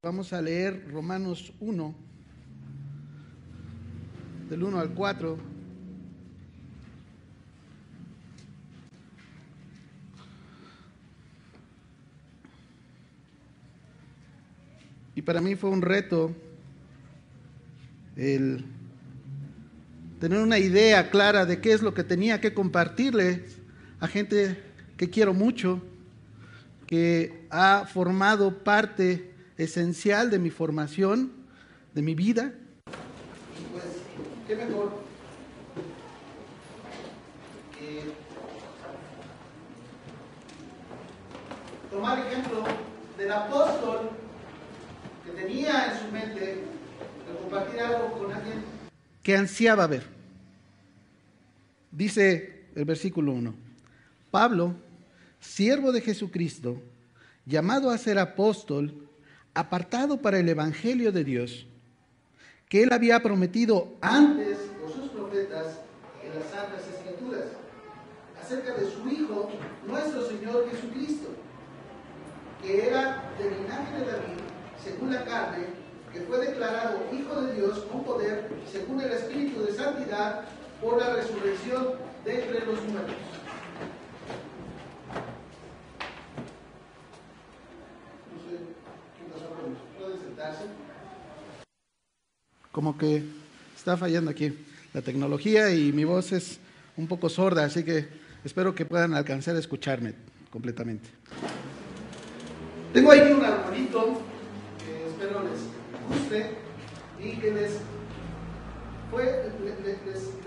Vamos a leer Romanos 1, del 1 al 4. Y para mí fue un reto el tener una idea clara de qué es lo que tenía que compartirle a gente que quiero mucho, que ha formado parte esencial de mi formación, de mi vida. Pues, qué mejor que tomar ejemplo del apóstol que tenía en su mente de compartir algo con alguien que ansiaba ver. Dice el versículo 1: Pablo, siervo de Jesucristo, llamado a ser apóstol, apartado para el evangelio de Dios, que él había prometido antes por sus profetas en las Santas Escrituras, acerca de su Hijo, nuestro Señor Jesucristo, que era de linaje de David, según la carne, que fue declarado Hijo de Dios con poder, según el Espíritu de Santidad, por la resurrección de entre los muertos. Como que está fallando aquí la tecnología y mi voz es un poco sorda, así que espero que puedan alcanzar a escucharme completamente. Tengo ahí un arbolito que espero les guste y que les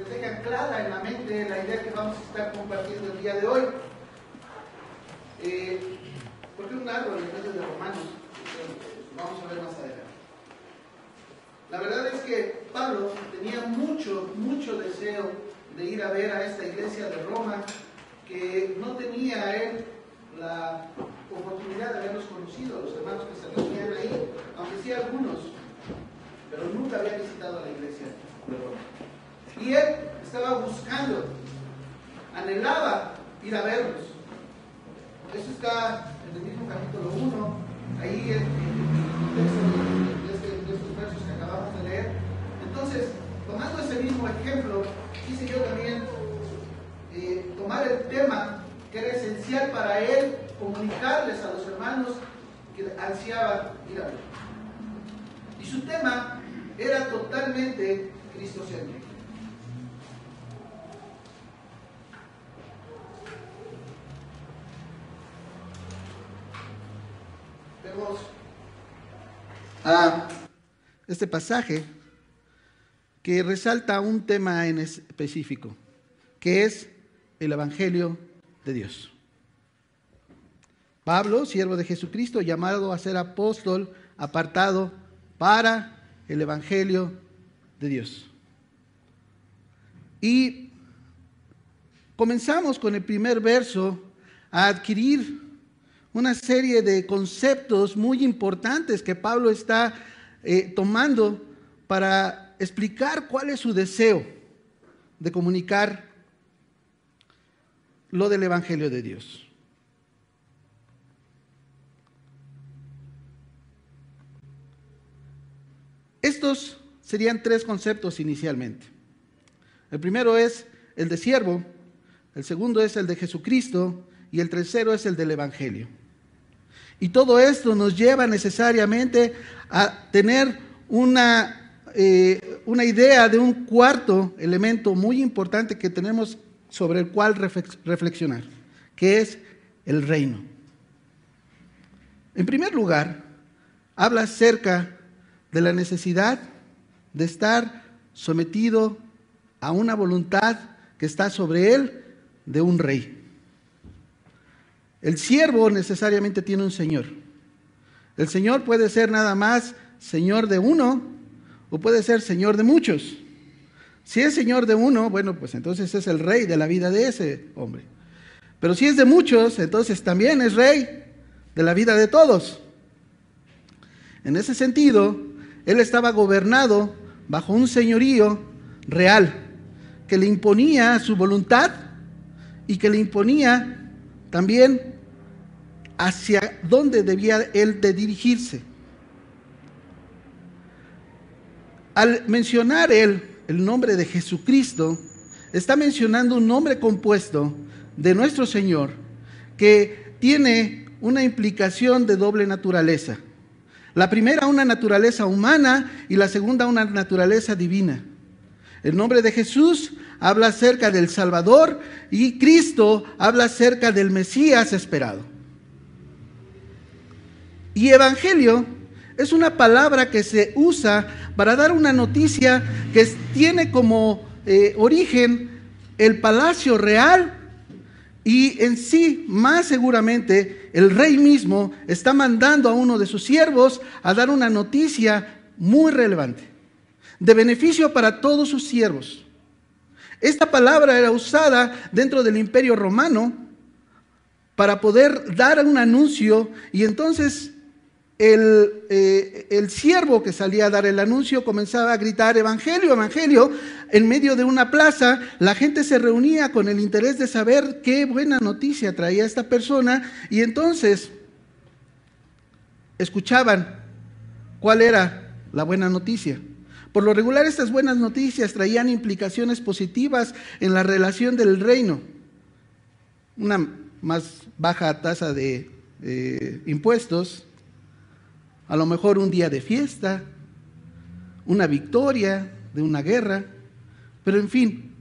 deje anclada en la mente la idea que vamos a estar compartiendo el día de hoy. ¿Por qué un árbol en medio de Romanos? Vamos a ver más adelante. La verdad es que Pablo tenía mucho deseo de ir a ver a esta iglesia de Roma, que no tenía él la oportunidad de haberlos conocido, los hermanos que se reunían ahí, aunque sí algunos, pero nunca había visitado a la iglesia de Roma. Y él estaba buscando, anhelaba ir a verlos. Eso está en el mismo capítulo 1, ahí en el texto de estos versos que acabamos de leer. Entonces, tomando ese mismo ejemplo, quise yo también tomar el tema que era esencial para él comunicarles a los hermanos que ansiaban ir a ver. Y su tema era totalmente cristocéntrico. Vemos a este pasaje que resalta un tema en específico, que es el Evangelio de Dios. Pablo, siervo de Jesucristo, llamado a ser apóstol, apartado para el Evangelio de Dios. Y comenzamos con el primer verso a adquirir una serie de conceptos muy importantes que Pablo está tomando para explicar cuál es su deseo de comunicar lo del Evangelio de Dios. Estos serían tres conceptos inicialmente. El primero es el de siervo, el segundo es el de Jesucristo y el tercero es el del Evangelio. Y todo esto nos lleva necesariamente a tener una idea de un cuarto elemento muy importante que tenemos sobre el cual reflexionar, que es el reino. En primer lugar, habla acerca de la necesidad de estar sometido a una voluntad que está sobre él de un rey. El siervo necesariamente tiene un señor. El señor puede ser nada más señor de uno o puede ser señor de muchos. Si es señor de uno, bueno, pues entonces es el rey de la vida de ese hombre. Pero si es de muchos, entonces también es rey de la vida de todos. En ese sentido, él estaba gobernado bajo un señorío real que le imponía su voluntad y que le imponía también hacia dónde debía él de dirigirse. Al mencionar el nombre de Jesucristo, está mencionando un nombre compuesto de nuestro Señor que tiene una implicación de doble naturaleza. La primera, una naturaleza humana, y la segunda, una naturaleza divina. El nombre de Jesús habla acerca del Salvador y Cristo habla acerca del Mesías esperado. Y evangelio es una palabra que se usa para dar una noticia que tiene como origen el palacio real, y en sí, más seguramente, el rey mismo está mandando a uno de sus siervos a dar una noticia muy relevante, de beneficio para todos sus siervos. Esta palabra era usada dentro del Imperio Romano para poder dar un anuncio, y entonces el siervo que salía a dar el anuncio comenzaba a gritar: evangelio, evangelio. En medio de una plaza, la gente se reunía con el interés de saber qué buena noticia traía esta persona, y entonces escuchaban cuál era la buena noticia. Por lo regular, estas buenas noticias traían implicaciones positivas en la relación del reino. Una más baja tasa de impuestos, a lo mejor un día de fiesta, una victoria de una guerra, pero en fin,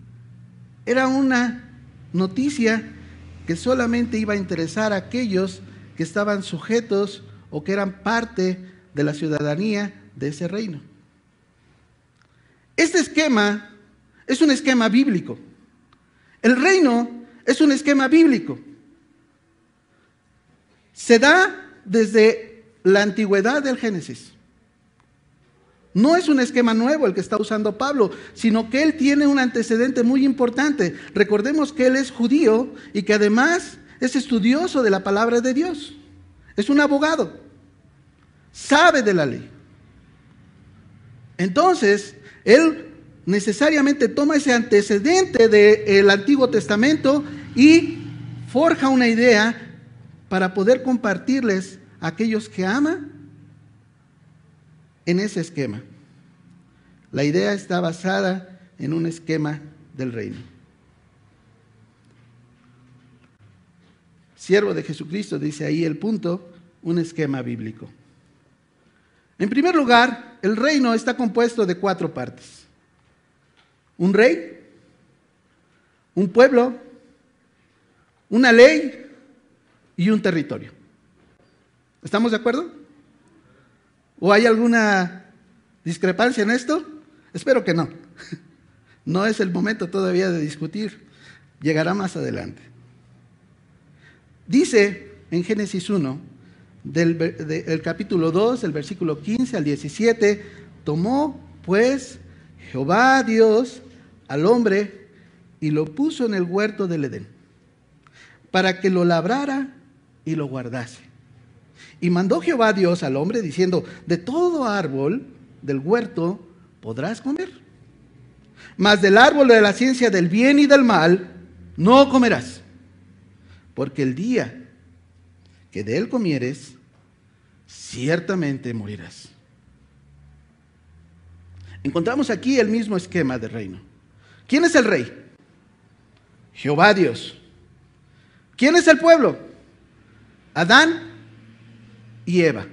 era una noticia que solamente iba a interesar a aquellos que estaban sujetos o que eran parte de la ciudadanía de ese reino. Este esquema es un esquema bíblico. El reino es un esquema bíblico. Se da desde la antigüedad del Génesis. No es un esquema nuevo el que está usando Pablo, sino que él tiene un antecedente muy importante. Recordemos que él es judío y que además es estudioso de la palabra de Dios. Es un abogado. Sabe de la ley. Entonces, él necesariamente toma ese antecedente del Antiguo Testamento y forja una idea para poder compartirles a aquellos que ama en ese esquema. La idea está basada en un esquema del reino. Siervo de Jesucristo, dice ahí el punto, un esquema bíblico. En primer lugar, el reino está compuesto de 4 partes. Un rey, un pueblo, una ley y un territorio. ¿Estamos de acuerdo? ¿O hay alguna discrepancia en esto? Espero que no. No es el momento todavía de discutir. Llegará más adelante. Dice en Génesis 1, del capítulo 2, el versículo 15 al 17, tomó pues Jehová Dios al hombre y lo puso en el huerto del Edén, para que lo labrara y lo guardase. Y mandó Jehová Dios al hombre diciendo: de todo árbol del huerto podrás comer, mas del árbol de la ciencia del bien y del mal no comerás, porque el día que de él comieres, ciertamente morirás. Encontramos aquí el mismo esquema de reino. ¿Quién es el rey? Jehová Dios. ¿Quién es el pueblo? Adán y Eva.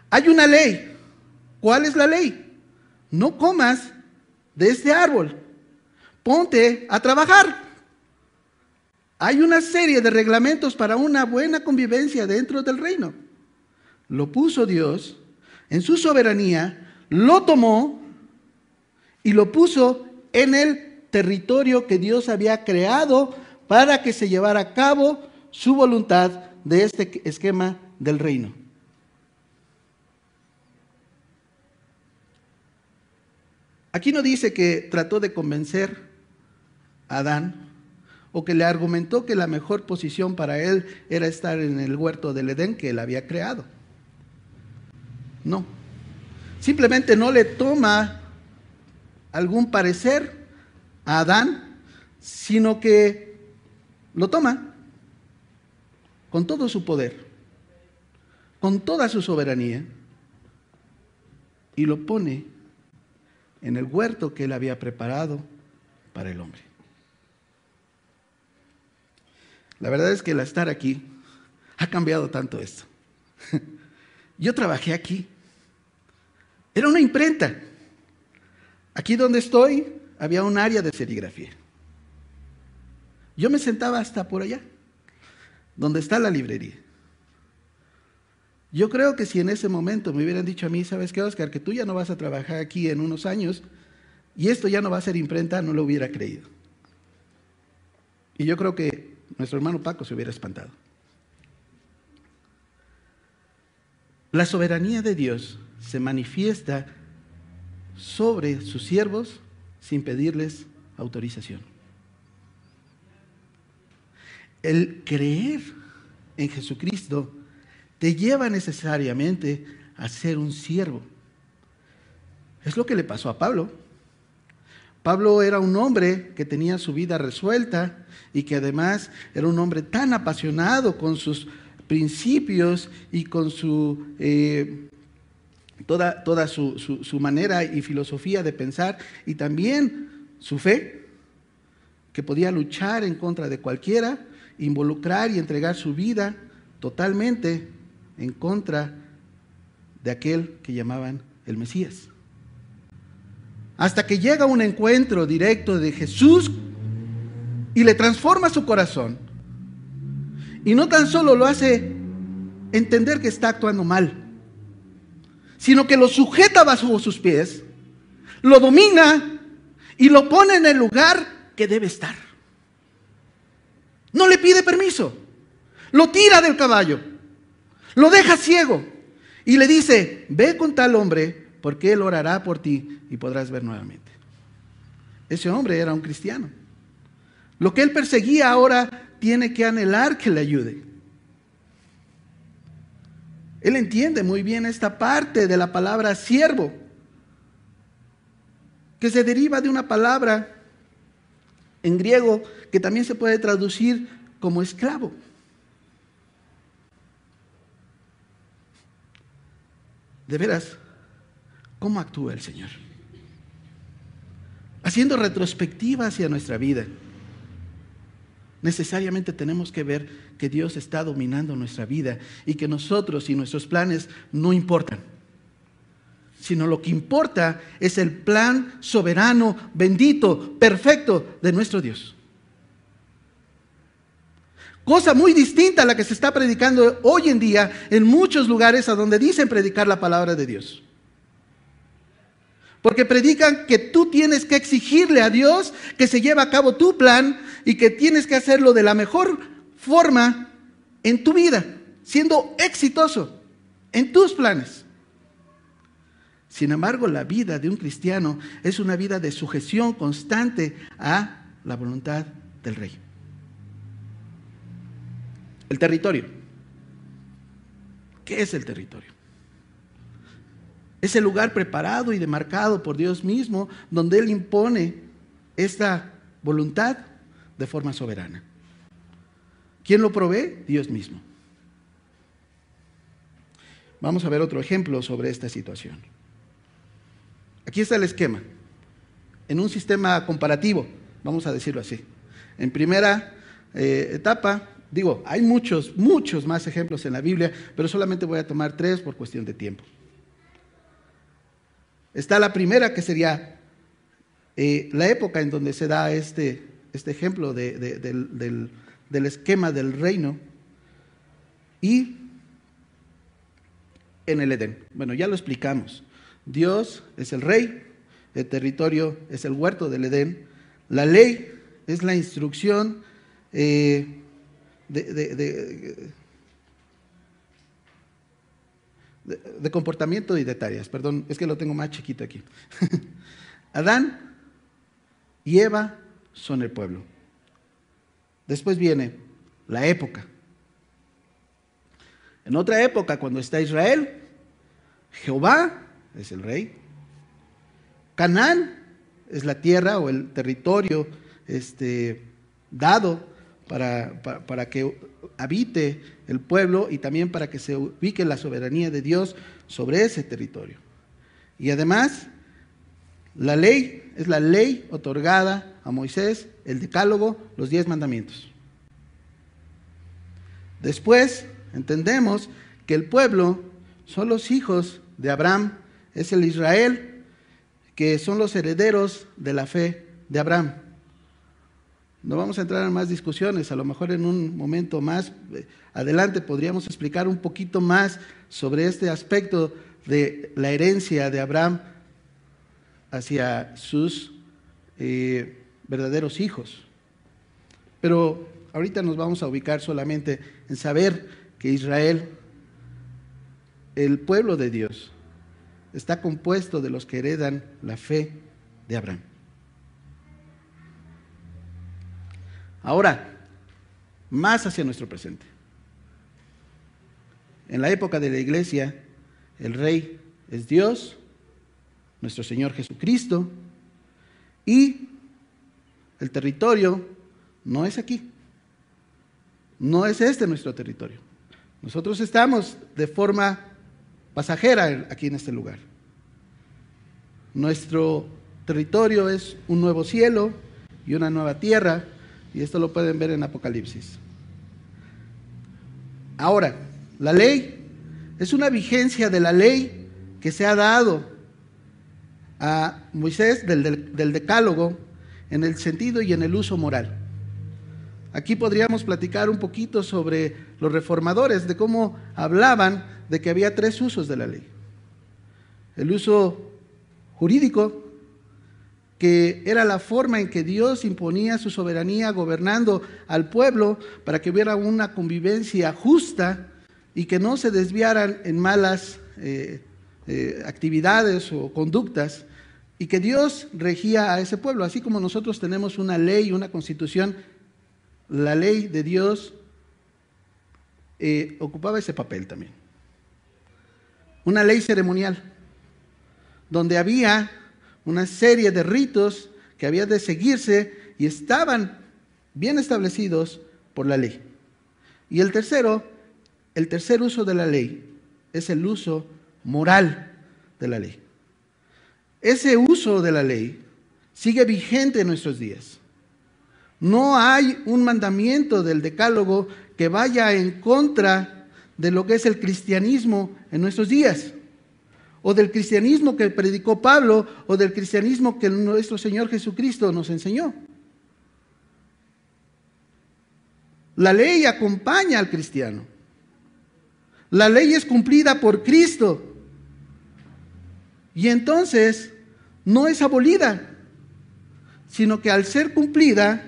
Hay una ley. ¿Cuál es la ley? No comas de este árbol. Ponte a trabajar. Hay una serie de reglamentos para una buena convivencia dentro del reino. Lo puso Dios en su soberanía, lo tomó y lo puso en el territorio que Dios había creado para que se llevara a cabo su voluntad de este esquema del reino. Aquí no dice que trató de convencer a Adán o que le argumentó que la mejor posición para él era estar en el huerto del Edén que él había creado. No. Simplemente no le toma algún parecer a Adán, sino que lo toma con todo su poder, con toda su soberanía, y lo pone en el huerto que Él había preparado para el hombre. La verdad es que el estar aquí ha cambiado tanto esto. Yo trabajé aquí. Era una imprenta. Aquí donde estoy había un área de serigrafía. Yo me sentaba hasta por allá, donde está la librería. Yo creo que si en ese momento me hubieran dicho a mí, ¿sabes qué, Oscar? Que tú ya no vas a trabajar aquí en unos años y esto ya no va a ser imprenta, no lo hubiera creído. Y yo creo que nuestro hermano Paco se hubiera espantado. La soberanía de Dios se manifiesta sobre sus siervos sin pedirles autorización. El creer en Jesucristo te lleva necesariamente a ser un siervo. Es lo que le pasó a Pablo. Pablo era un hombre que tenía su vida resuelta y que además era un hombre tan apasionado con sus principios y con su toda su manera y filosofía de pensar y también su fe, que podía luchar en contra de cualquiera, involucrar y entregar su vida totalmente en contra de aquel que llamaban el Mesías. Hasta que llega un encuentro directo de Jesús y le transforma su corazón. Y no tan solo lo hace entender que está actuando mal, sino que lo sujeta bajo sus pies, lo domina y lo pone en el lugar que debe estar. No le pide permiso, lo tira del caballo, lo deja ciego y le dice, ve con tal hombre porque él orará por ti y podrás ver nuevamente. Ese hombre era un cristiano. Lo que él perseguía ahora tiene que anhelar que le ayude. Él entiende muy bien esta parte de la palabra siervo, que se deriva de una palabra en griego que también se puede traducir como esclavo. De veras, ¿cómo actúa el Señor? Haciendo retrospectiva hacia nuestra vida, necesariamente tenemos que ver que Dios está dominando nuestra vida y que nosotros y nuestros planes no importan, sino lo que importa es el plan soberano, bendito, perfecto de nuestro Dios. Cosa muy distinta a la que se está predicando hoy en día en muchos lugares a donde dicen predicar la palabra de Dios. Porque predican que tú tienes que exigirle a Dios que se lleve a cabo tu plan y que tienes que hacerlo de la mejor forma en tu vida, siendo exitoso en tus planes. Sin embargo, la vida de un cristiano es una vida de sujeción constante a la voluntad del Rey. El territorio. ¿Qué es el territorio? Es el lugar preparado y demarcado por Dios mismo, donde Él impone esta voluntad de forma soberana. ¿Quién lo provee? Dios mismo. Vamos a ver otro ejemplo sobre esta situación. Aquí está el esquema. En un sistema comparativo, vamos a decirlo así. En primera etapa, hay muchos más ejemplos en la Biblia, pero solamente voy a tomar 3 por cuestión de tiempo. Está la primera, que sería la época en donde se da este ejemplo del esquema del reino, y en el Edén. Bueno, ya lo explicamos. Dios es el rey, el territorio es el huerto del Edén, la ley es la instrucción de comportamiento y de tareas. Perdón, es que lo tengo más chiquito aquí. Adán y Eva son el pueblo. Después viene la época. En otra época, cuando está Israel, Jehová es el rey. Canaán es la tierra o el territorio dado para que habite el pueblo y también para que se ubique la soberanía de Dios sobre ese territorio. Y además, la ley es la ley otorgada a Moisés, el decálogo, los 10 mandamientos. Después entendemos que el pueblo son los hijos de Abraham, es el Israel, que son los herederos de la fe de Abraham. No vamos a entrar en más discusiones, a lo mejor en un momento más adelante podríamos explicar un poquito más sobre este aspecto de la herencia de Abraham hacia sus verdaderos hijos. Pero ahorita nos vamos a ubicar solamente en saber que Israel, el pueblo de Dios, está compuesto de los que heredan la fe de Abraham. Ahora, más hacia nuestro presente. En la época de la iglesia, el rey es Dios, nuestro Señor Jesucristo, y el territorio no es aquí. No es este nuestro territorio. Nosotros estamos de forma pasajera aquí en este lugar. Nuestro territorio es un nuevo cielo y una nueva tierra, y esto lo pueden ver en Apocalipsis. Ahora, la ley es una vigencia de la ley que se ha dado a Moisés del decálogo en el sentido y en el uso moral. Aquí podríamos platicar un poquito sobre los reformadores, de cómo hablaban de que había 3 usos de la ley. El uso jurídico, que era la forma en que Dios imponía su soberanía gobernando al pueblo para que hubiera una convivencia justa y que no se desviaran en malas actividades o conductas, y que Dios regía a ese pueblo. Así como nosotros tenemos una ley, una constitución, la ley de Dios ocupaba ese papel también. Una ley ceremonial, donde había una serie de ritos que había de seguirse y estaban bien establecidos por la ley. Y el tercer uso de la ley es el uso moral de la ley. Ese uso de la ley sigue vigente en nuestros días. No hay un mandamiento del decálogo que vaya en contra de lo que es el cristianismo en nuestros días, o del cristianismo que predicó Pablo, o del cristianismo que nuestro Señor Jesucristo nos enseñó. La ley acompaña al cristiano. La ley es cumplida por Cristo. Y entonces no es abolida, sino que al ser cumplida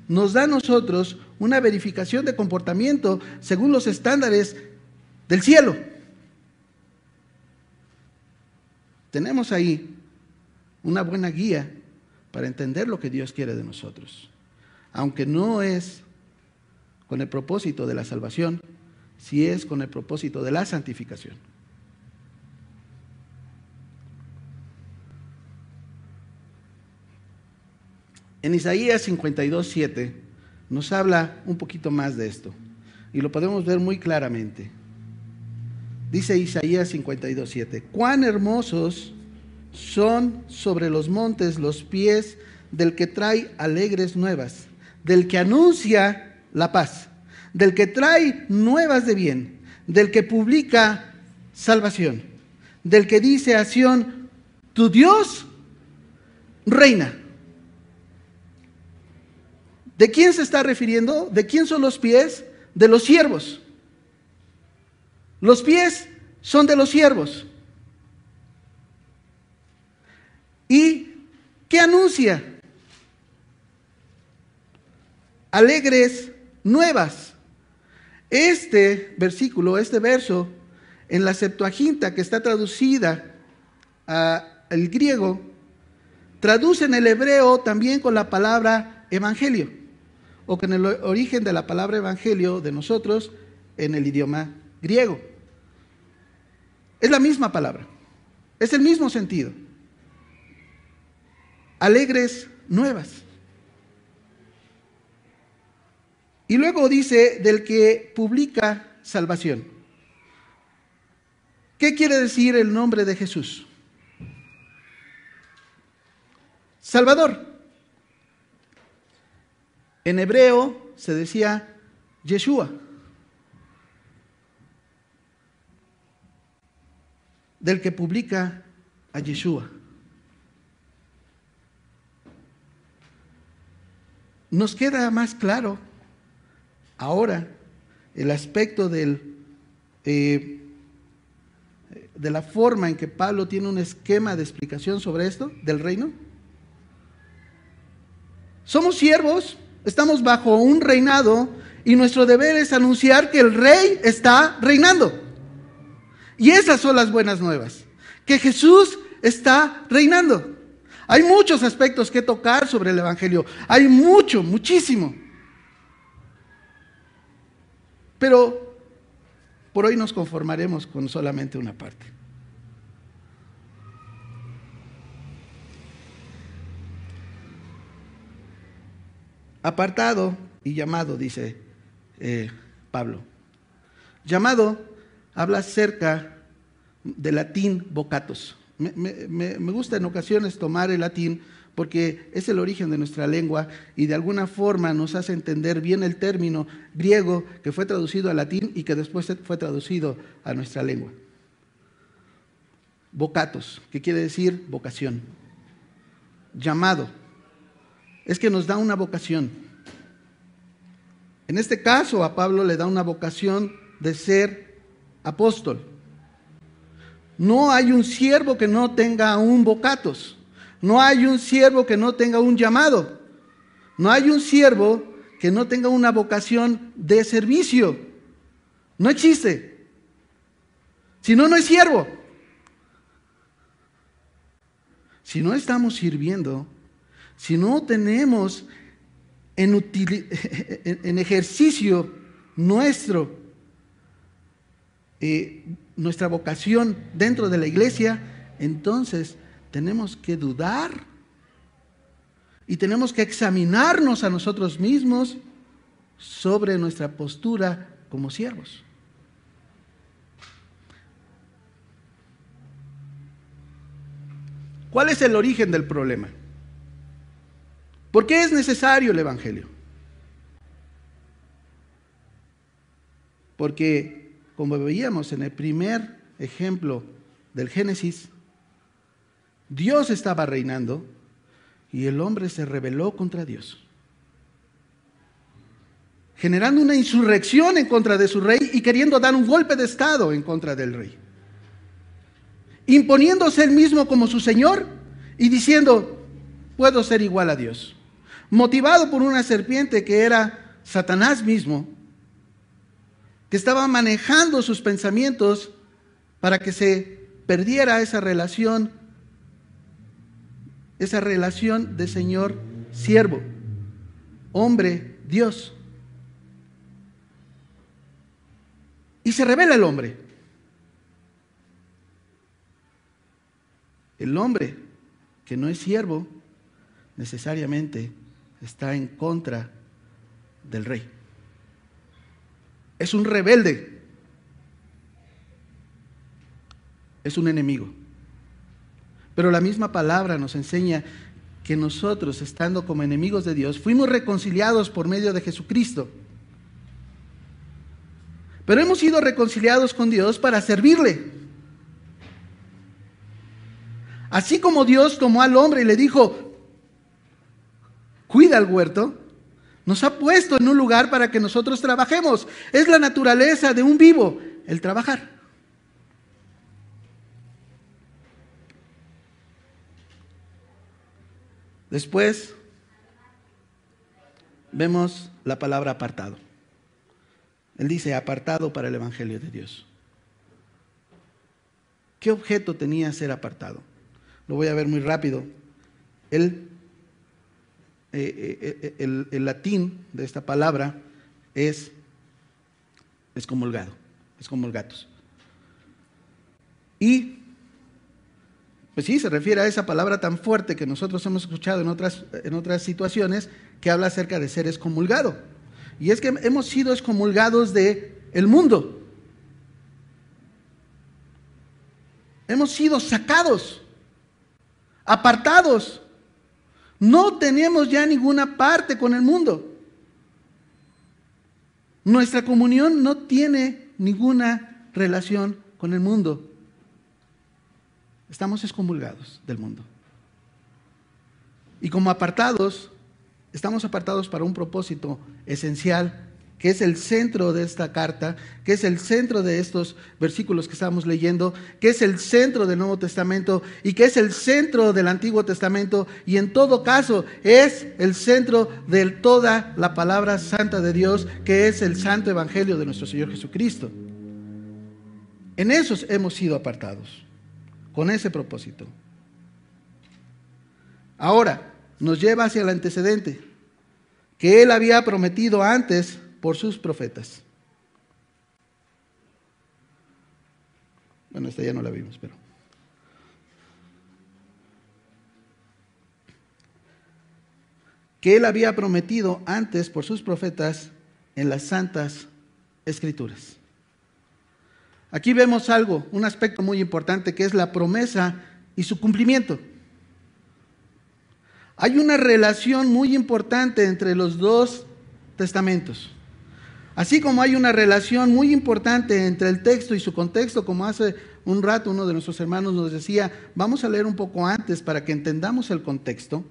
nos da a nosotros una verificación de comportamiento según los estándares del cielo. Tenemos ahí una buena guía para entender lo que Dios quiere de nosotros, aunque no es con el propósito de la salvación, sí es con el propósito de la santificación. En Isaías 52:7 nos habla un poquito más de esto, y lo podemos ver muy claramente. Dice Isaías 52:7: cuán hermosos son sobre los montes los pies del que trae alegres nuevas, del que anuncia la paz, del que trae nuevas de bien, del que publica salvación, del que dice a Sión: tu Dios reina. ¿De quién se está refiriendo? ¿De quién son los pies? De los siervos. Los pies son de los siervos. ¿Y qué anuncia? Alegres nuevas. Este versículo, este verso, en la Septuaginta, que está traducida al griego, traduce en el hebreo también con la palabra evangelio, o con el origen de la palabra evangelio de nosotros en el idioma griego. Es la misma palabra, es el mismo sentido. Alegres nuevas. Y luego dice del que publica salvación. ¿Qué quiere decir el nombre de Jesús? Salvador. En hebreo se decía Yeshua. Del que publica a Yeshua. Nos queda más claro ahora el aspecto de la forma en que Pablo tiene un esquema de explicación sobre esto, del reino. Somos siervos, estamos bajo un reinado y nuestro deber es anunciar que el rey está reinando. Y esas son las buenas nuevas, que Jesús está reinando. Hay muchos aspectos que tocar sobre el evangelio, hay muchísimo. Pero por hoy nos conformaremos con solamente una parte. Apartado y llamado, dice Pablo. Llamado habla acerca del latín vocatus. Me gusta en ocasiones tomar el latín porque es el origen de nuestra lengua y de alguna forma nos hace entender bien el término griego que fue traducido al latín y que después fue traducido a nuestra lengua. Vocatus, que quiere decir vocación. Llamado, es que nos da una vocación. En este caso a Pablo le da una vocación de ser apóstol. No hay un siervo que no tenga un vocatus. No hay un siervo que no tenga un llamado. No hay un siervo que no tenga una vocación de servicio. No existe. Si no, no es siervo. Si no estamos sirviendo, si no tenemos en ejercicio nuestra vocación dentro de la iglesia, entonces tenemos que dudar y tenemos que examinarnos a nosotros mismos sobre nuestra postura como siervos. ¿Cuál es el origen del problema? ¿Por qué es necesario el evangelio? Porque, como veíamos en el primer ejemplo del Génesis, Dios estaba reinando y el hombre se rebeló contra Dios, generando una insurrección en contra de su rey y queriendo dar un golpe de estado en contra del rey, imponiéndose él mismo como su señor y diciendo: puedo ser igual a Dios, motivado por una serpiente que era Satanás mismo, que estaba manejando sus pensamientos para que se perdiera esa relación de señor-siervo, hombre-Dios. Y se rebela el hombre. El hombre que no es siervo necesariamente está en contra del rey. Es un rebelde. Es un enemigo. Pero la misma palabra nos enseña que nosotros, estando como enemigos de Dios, fuimos reconciliados por medio de Jesucristo. Pero hemos sido reconciliados con Dios para servirle. Así como Dios tomó al hombre y le dijo: cuida el huerto, nos ha puesto en un lugar para que nosotros trabajemos. Es la naturaleza de un vivo, el trabajar. Después vemos la palabra apartado. Él dice: apartado para el evangelio de Dios. ¿Qué objeto tenía ser apartado? Lo voy a ver muy rápido. El latín de esta palabra es excomulgado, excomulgatus. Y pues sí, se refiere a esa palabra tan fuerte que nosotros hemos escuchado en otras situaciones, que habla acerca de ser excomulgado. Y es que hemos sido excomulgados del mundo. Hemos sido sacados, apartados. No tenemos ya ninguna parte con el mundo. Nuestra comunión no tiene ninguna relación con el mundo. Estamos excomulgados del mundo. Y como apartados, estamos apartados para un propósito esencial, que es el centro de esta carta, que es el centro de estos versículos que estamos leyendo, que es el centro del Nuevo Testamento y que es el centro del Antiguo Testamento, y en todo caso es el centro de toda la palabra santa de Dios, que es el santo evangelio de nuestro Señor Jesucristo. En esos hemos sido apartados, con ese propósito. Ahora, nos lleva hacia el antecedente, que Él había prometido antes por sus profetas. Bueno, esta ya no la vimos, pero... que Él había prometido antes por sus profetas en las Santas Escrituras. Aquí vemos algo, un aspecto muy importante, que es la promesa y su cumplimiento. Hay una relación muy importante entre los dos testamentos. Así como hay una relación muy importante entre el texto y su contexto, como hace un rato uno de nuestros hermanos nos decía, vamos a leer un poco antes para que entendamos el contexto.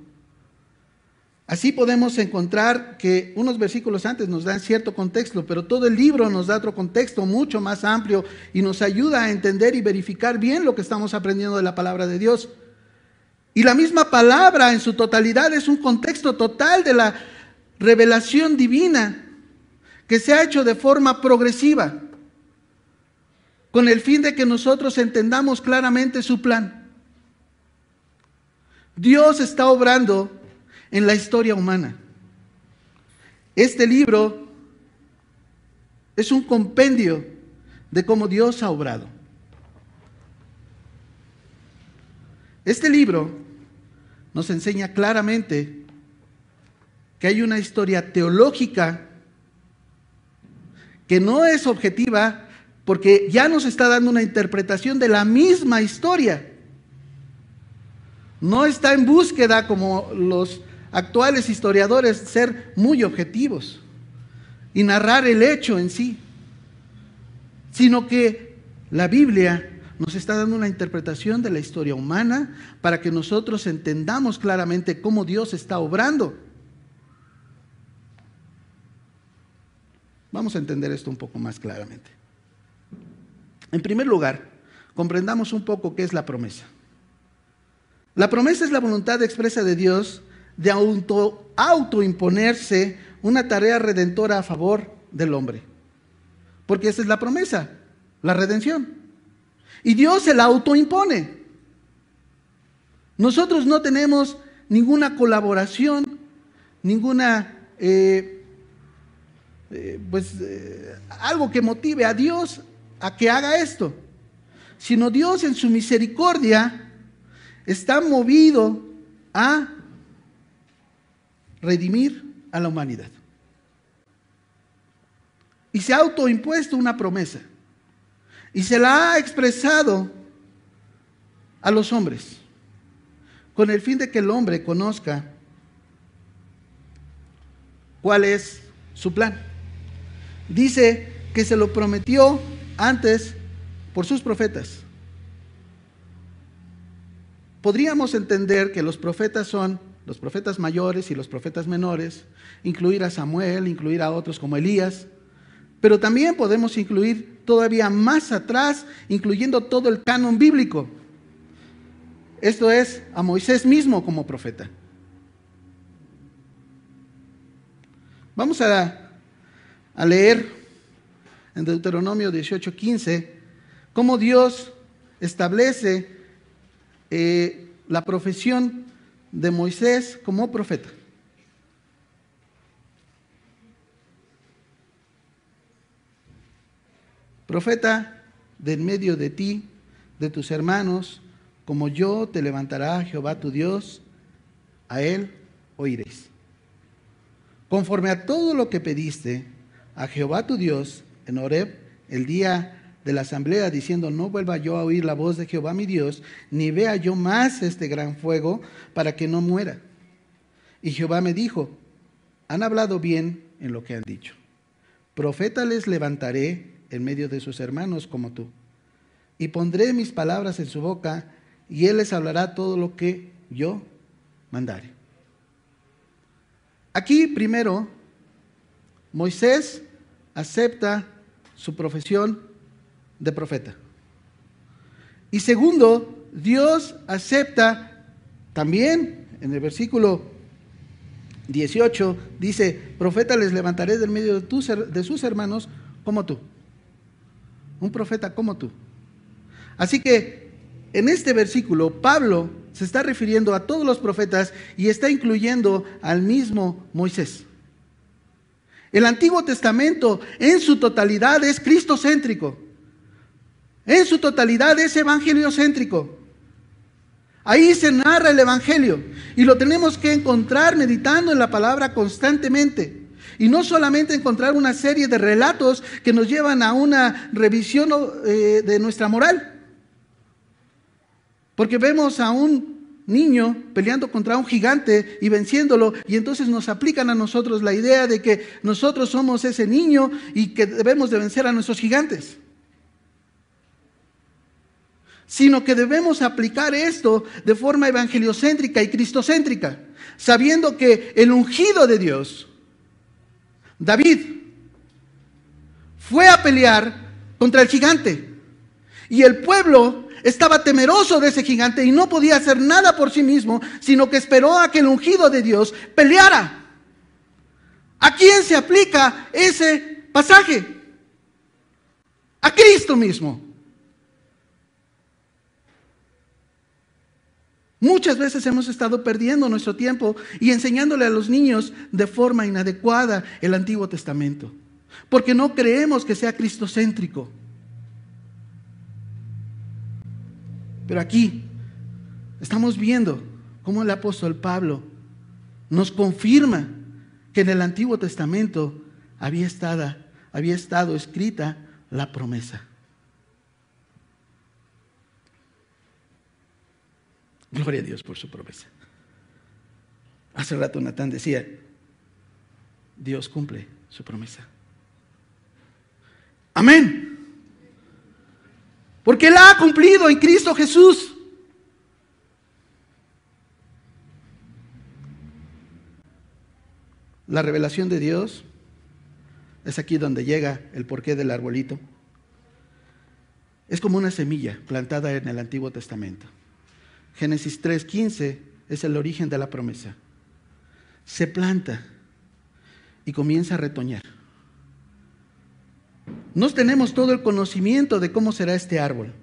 Así podemos encontrar que unos versículos antes nos dan cierto contexto, pero todo el libro nos da otro contexto mucho más amplio y nos ayuda a entender y verificar bien lo que estamos aprendiendo de la palabra de Dios. Y la misma palabra en su totalidad es un contexto total de la revelación divina que se ha hecho de forma progresiva, con el fin de que nosotros entendamos claramente su plan. Dios está obrando en la historia humana. Este libro es un compendio de cómo Dios ha obrado. Este libro nos enseña claramente que hay una historia teológica que no es objetiva, porque ya nos está dando una interpretación de la misma historia. No está en búsqueda, como los actuales historiadores, ser muy objetivos y narrar el hecho en sí, sino que la Biblia nos está dando una interpretación de la historia humana para que nosotros entendamos claramente cómo Dios está obrando. Vamos a entender esto un poco más claramente. En primer lugar, comprendamos un poco qué es la promesa. La promesa es la voluntad expresa de Dios de autoimponerse una tarea redentora a favor del hombre. Porque esa es la promesa, la redención. Y Dios se la autoimpone. Nosotros no tenemos ninguna colaboración, ninguna... algo que motive a Dios a que haga esto, sino Dios en su misericordia está movido a redimir a la humanidad. Y se ha autoimpuesto una promesa y se la ha expresado a los hombres con el fin de que el hombre conozca cuál es su plan. Dice que se lo prometió antes por sus profetas. Podríamos entender que los profetas son los profetas mayores y los profetas menores, incluir a Samuel, incluir a otros como Elías, pero también podemos incluir todavía más atrás, incluyendo todo el canon bíblico. Esto es, a Moisés mismo como profeta. Vamos a leer en Deuteronomio 18:15 cómo Dios establece la profesión de Moisés como profeta. Profeta de en medio de ti, de tus hermanos, como yo te levantará Jehová tu Dios, a él oiréis. Conforme a todo lo que pediste a Jehová tu Dios en Horeb, el día de la asamblea, diciendo: no vuelva yo a oír la voz de Jehová mi Dios, ni vea yo más este gran fuego, para que no muera. Y Jehová me dijo: han hablado bien en lo que han dicho. Profeta les levantaré en medio de sus hermanos como tú, y pondré mis palabras en su boca, y él les hablará todo lo que yo mandare. Aquí primero, Moisés acepta su profesión de profeta. Y segundo, Dios acepta también, en el versículo 18, dice: profeta les levantaré del medio de sus hermanos como tú. Un profeta como tú. Así que en este versículo Pablo se está refiriendo a todos los profetas y está incluyendo al mismo Moisés. El Antiguo Testamento en su totalidad es cristocéntrico. En su totalidad es evangeliocéntrico. Ahí se narra el evangelio y lo tenemos que encontrar meditando en la palabra constantemente. Y no solamente encontrar una serie de relatos que nos llevan a una revisión de nuestra moral. Porque vemos a un niño peleando contra un gigante y venciéndolo, y entonces nos aplican a nosotros la idea de que nosotros somos ese niño y que debemos de vencer a nuestros gigantes. Sino que debemos aplicar esto de forma evangeliocéntrica y cristocéntrica, sabiendo que el ungido de Dios, David, fue a pelear contra el gigante, y el pueblo estaba temeroso de ese gigante y no podía hacer nada por sí mismo, sino que esperó a que el ungido de Dios peleara. ¿A quién se aplica ese pasaje? A Cristo mismo. Muchas veces hemos estado perdiendo nuestro tiempo y enseñándole a los niños de forma inadecuada el Antiguo Testamento, porque no creemos que sea cristocéntrico. Pero aquí estamos viendo cómo el apóstol Pablo nos confirma que en el Antiguo Testamento había estado escrita la promesa. Gloria a Dios por su promesa. Hace rato Natán decía: Dios cumple su promesa. Amén. Porque Él ha cumplido en Cristo Jesús. La revelación de Dios es aquí donde llega el porqué del arbolito. Es como una semilla plantada en el Antiguo Testamento. Génesis 3:15 es el origen de la promesa. Se planta y comienza a retoñar. No tenemos todo el conocimiento de cómo será este árbol.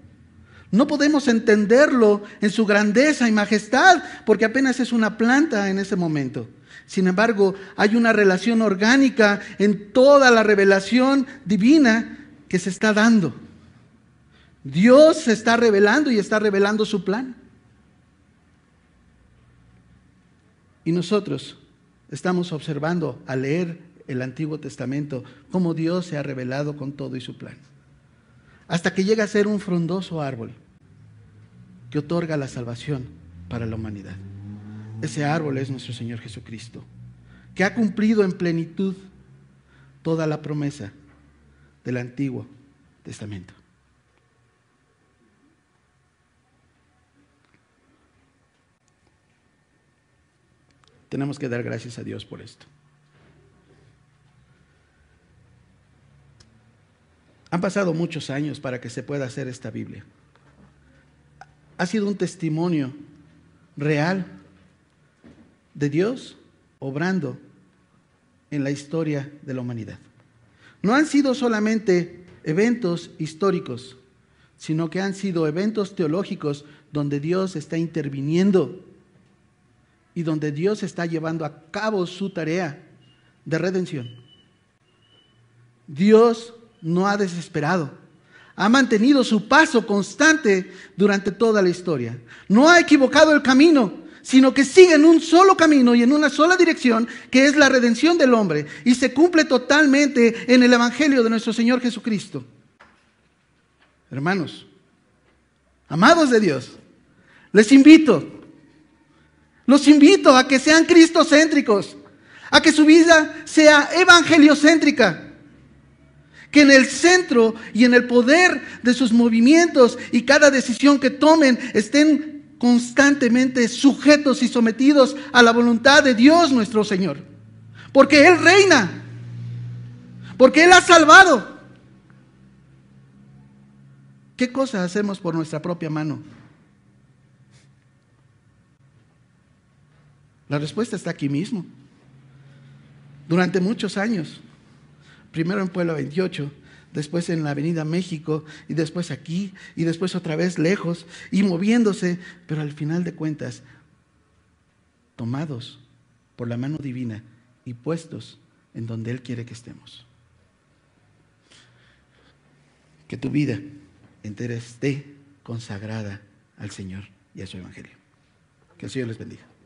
No podemos entenderlo en su grandeza y majestad, porque apenas es una planta en ese momento. Sin embargo, hay una relación orgánica en toda la revelación divina que se está dando. Dios se está revelando y está revelando su plan. Y nosotros estamos observando al leer el Antiguo Testamento cómo Dios se ha revelado con todo y su plan. Hasta que llega a ser un frondoso árbol que otorga la salvación para la humanidad. Ese árbol es nuestro Señor Jesucristo, que ha cumplido en plenitud toda la promesa del Antiguo Testamento. Tenemos que dar gracias a Dios por esto. Han pasado muchos años para que se pueda hacer esta Biblia. Ha sido un testimonio real de Dios obrando en la historia de la humanidad. No han sido solamente eventos históricos, sino que han sido eventos teológicos donde Dios está interviniendo y donde Dios está llevando a cabo su tarea de redención. Dios no ha desesperado, ha mantenido su paso constante durante toda la historia. No ha equivocado el camino, sino que sigue en un solo camino y en una sola dirección, que es la redención del hombre, y se cumple totalmente en el Evangelio de nuestro Señor Jesucristo. Hermanos, amados de Dios, los invito a que sean cristocéntricos, a que su vida sea evangeliocéntrica, que en el centro y en el poder de sus movimientos y cada decisión que tomen estén constantemente sujetos y sometidos a la voluntad de Dios nuestro Señor, porque Él reina, porque Él ha salvado. ¿Qué cosas hacemos por nuestra propia mano? La respuesta está aquí mismo. Durante muchos años, primero en Puebla 28, después en la Avenida México, y después aquí, y después otra vez lejos, y moviéndose, pero al final de cuentas, tomados por la mano divina y puestos en donde Él quiere que estemos. Que tu vida entera esté consagrada al Señor y a su Evangelio. Que el Señor les bendiga.